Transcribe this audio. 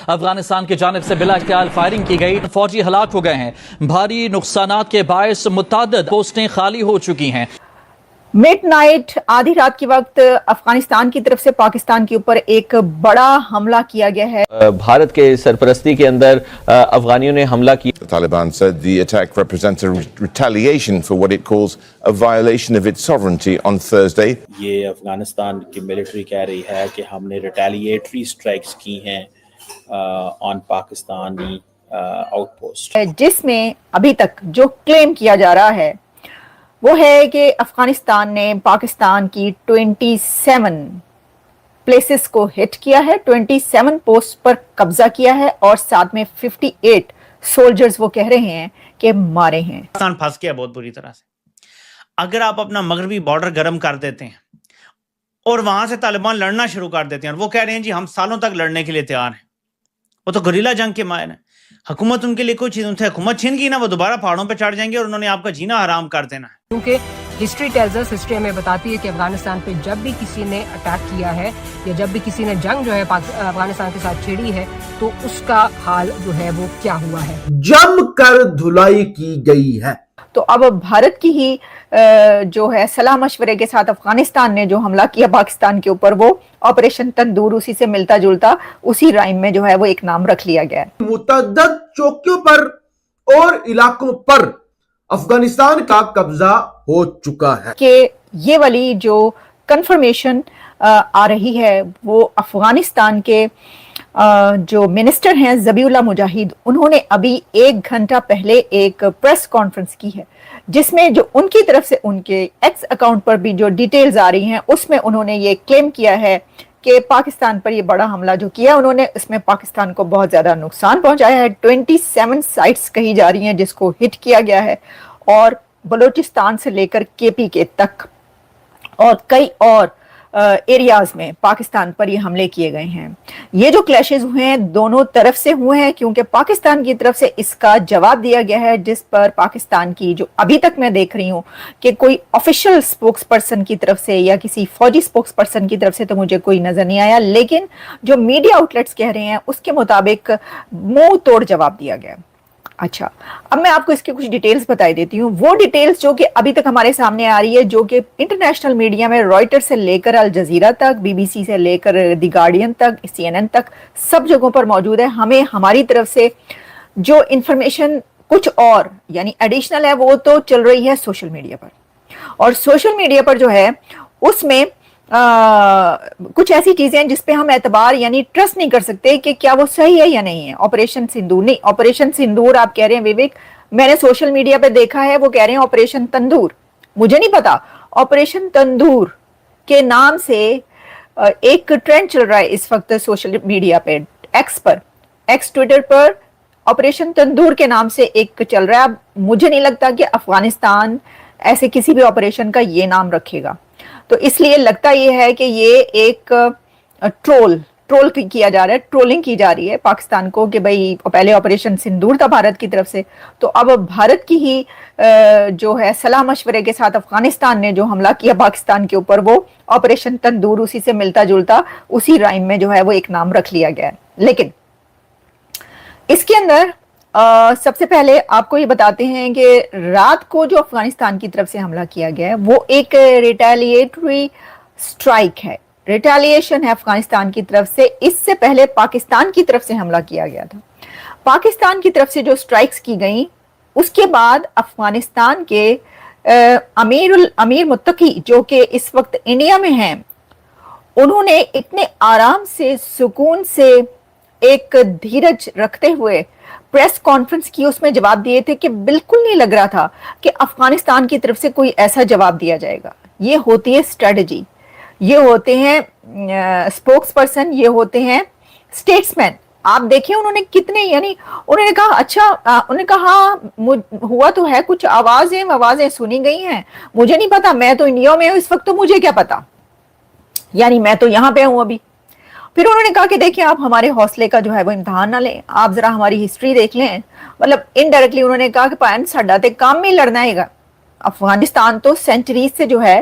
افغانستان کی جانب سے بلا اختیار فائرنگ کی گئی، فوجی ہلاک ہو گئے ہیں، بھاری نقصانات کے باعث متعدد پوسٹیں خالی ہو چکی ہیں۔ مڈ نائٹ آدھی رات کے وقت افغانستان کی طرف سے پاکستان کے اوپر ایک بڑا حملہ کیا گیا ہے۔ بھارت کے سرپرستی کے اندر افغانیوں نے حملہ کیا۔ The Taliban said the attack represents a retaliation for what it calls a violation of its sovereignty on Thursday. یہ افغانستان کی ملٹری کہہ رہی ہے کہ ہم نے ریٹیلیٹری سٹرائکس کی ہیں آن پاکستانی آؤٹ پوسٹ، جس میں ابھی تک جو کلیم کیا جا رہا ہے وہ ہے کہ افغانستان نے پاکستان کی 27 پلیسز کو ہٹ کیا ہے، 27 پوسٹ پر قبضہ کیا ہے اور ساتھ میں 58 سولجرز وہ کہہ رہے ہیں کہ مارے ہیں۔ پاکستان پھنس گیا بہت بری طرح سے۔ اگر آپ اپنا مغربی بارڈر گرم کر دیتے ہیں اور وہاں سے طالبان لڑنا شروع کر دیتے ہیں اور وہ کہہ رہے ہیں جی ہم سالوں تک لڑنے کے لیے تیار ہیں، وہ تو گریلا جنگ کے ماہر ہیں، حکومت ان کے لیے کوئی چیز، ان سے حکومت چھین گی نا، وہ دوبارہ پہاڑوں پہ چڑھ جائیں گے اور انہوں نے آپ کا جینا حرام کر دینا ہے۔ کیونکہ ہسٹری ٹیلز اس، ہسٹری ہمیں بتاتی ہے کہ افغانستان پہ جب بھی کسی نے اٹیک کیا ہے یا جب بھی کسی نے جنگ جو ہے افغانستان کے ساتھ چھیڑی ہے تو اس کا حال جو ہے وہ کیا ہوا ہے، جم کر دھلائی کی گئی ہے۔ تو اب بھارت کی ہی جو ہے صلاح مشورے کے ساتھ افغانستان نے جو حملہ کیا پاکستان کے اوپر، وہ آپریشن تندور، اسی سے ملتا جلتا اسی رائم میں جو ہے وہ ایک نام رکھ لیا گیا ہے۔ متعدد چوکیوں پر اور علاقوں پر افغانستان کا قبضہ ہو چکا ہے کہ یہ والی جو کنفرمیشن آ رہی ہے وہ افغانستان کے جو منسٹر ہیں ذبیح اللہ مجاہد، انہوں نے ابھی 1 گھنٹہ پہلے ایک پریس کانفرنس کی ہے جس میں جو ان کی طرف سے ان کے ایکس اکاؤنٹ پر بھی جو ڈیٹیلز آ رہی ہیں اس میں انہوں نے یہ کلیم کیا ہے کہ پاکستان پر یہ بڑا حملہ جو کیا انہوں نے، اس میں پاکستان کو بہت زیادہ نقصان پہنچایا ہے۔ 27 سائٹس کہی جا رہی ہیں جس کو ہٹ کیا گیا ہے، اور بلوچستان سے لے کر کے پی کے تک اور کئی اور ایریاز میں پاکستان پر یہ حملے کیے گئے ہیں۔ یہ جو کلیشز ہوئے ہیں دونوں طرف سے ہوئے ہیں، کیونکہ پاکستان کی طرف سے اس کا جواب دیا گیا ہے، جس پر پاکستان کی جو ابھی تک میں دیکھ رہی ہوں کہ کوئی آفیشیل سپوکس پرسن کی طرف سے یا کسی فوجی سپوکس پرسن کی طرف سے تو مجھے کوئی نظر نہیں آیا، لیکن جو میڈیا آؤٹ لیٹس کہہ رہے ہیں اس کے مطابق منہ توڑ جواب دیا گیا۔ اچھا، اب میں آپ کو اس کے کچھ ڈیٹیلز بتائی دیتی ہوں، وہ ڈیٹیلز جو کہ ابھی تک ہمارے سامنے آ رہی ہے، جو کہ انٹرنیشنل میڈیا میں رائٹر سے لے کر الجزیرہ تک، بی بی سی سے لے کر دی گارڈین تک، سی این این تک، سب جگہوں پر موجود ہے۔ ہمیں ہماری طرف سے جو انفارمیشن کچھ اور یعنی ایڈیشنل ہے وہ تو چل رہی ہے سوشل میڈیا پر، اور سوشل میڈیا پر جو ہے اس میں کچھ ایسی چیزیں ہیں جس پہ ہم اعتبار یعنی ٹرسٹ نہیں کر سکتے کہ کیا وہ صحیح ہے یا نہیں ہے۔ آپریشن سندور نہیں، آپریشن سندور آپ کہہ رہے ہیں وویک، میں نے سوشل میڈیا پہ دیکھا ہے وہ کہہ رہے ہیں آپریشن تندور، مجھے نہیں پتا۔ آپریشن تندور کے نام سے ایک ٹرینڈ چل رہا ہے اس وقت سوشل میڈیا پہ، ایکس پر، ایکس ٹویٹر پر آپریشن تندور کے نام سے ایک چل رہا ہے۔ اب مجھے نہیں لگتا کہ افغانستان ایسے کسی بھی آپریشن کا یہ نام رکھے گا، تو اس لیے لگتا یہ ہے کہ یہ ایک ٹرول کیا جا رہا ہے، ٹرولنگ کی جا رہی ہے پاکستان کو کہ بھئی پہلے آپریشن سندور تھا بھارت کی طرف سے، تو اب بھارت کی ہی جو ہے صلاح مشورے کے ساتھ افغانستان نے جو حملہ کیا پاکستان کے اوپر، وہ آپریشن تندور، اسی سے ملتا جلتا اسی رائم میں جو ہے وہ ایک نام رکھ لیا گیا ہے۔ لیکن اس کے اندر سب سے پہلے آپ کو یہ بتاتے ہیں کہ رات کو جو افغانستان کی طرف سے حملہ کیا گیا ہے وہ ایک ریٹیلیٹری سٹرائک ہے، ریٹیلیشن ہے افغانستان کی طرف سے۔ اس سے پہلے پاکستان کی طرف سے حملہ کیا گیا تھا، پاکستان کی طرف سے جو سٹرائکس کی گئیں اس کے بعد افغانستان کے امیر متقی جو کہ اس وقت انڈیا میں ہیں، انہوں نے اتنے آرام سے، سکون سے، ایک دھیرج رکھتے ہوئے پریس کانفرنس کی، اس میں جواب دیے تھے کہ بالکل نہیں لگ رہا تھا کہ افغانستان کی طرف سے کوئی ایسا جواب دیا جائے گا۔ یہ ہوتی ہے اسٹریٹجی، یہ ہوتے ہیں سپوکس پرسن، یہ ہوتے ہیں اسٹیٹس مین۔ آپ دیکھیں انہوں نے کتنے، یعنی انہوں نے کہا اچھا، انہوں نے کہا ہاں ہوا تو ہے، کچھ آوازیں سنی گئی ہیں، مجھے نہیں پتا، میں تو انڈیا میں ہوں اس وقت، تو مجھے کیا پتا، یعنی میں تو یہاں پہ ہوں ابھی۔ پھر انہوں نے کہا کہ دیکھیں آپ ہمارے حوصلے کا جو ہے وہ امتحان نہ لیں، آپ ذرا ہماری ہسٹری دیکھ لیں، مطلب انڈائریکٹلی انہوں نے کہا کہ پائن ساڈا تے کام ہی لڑنا ہے گا، افغانستان تو سینچریز سے جو ہے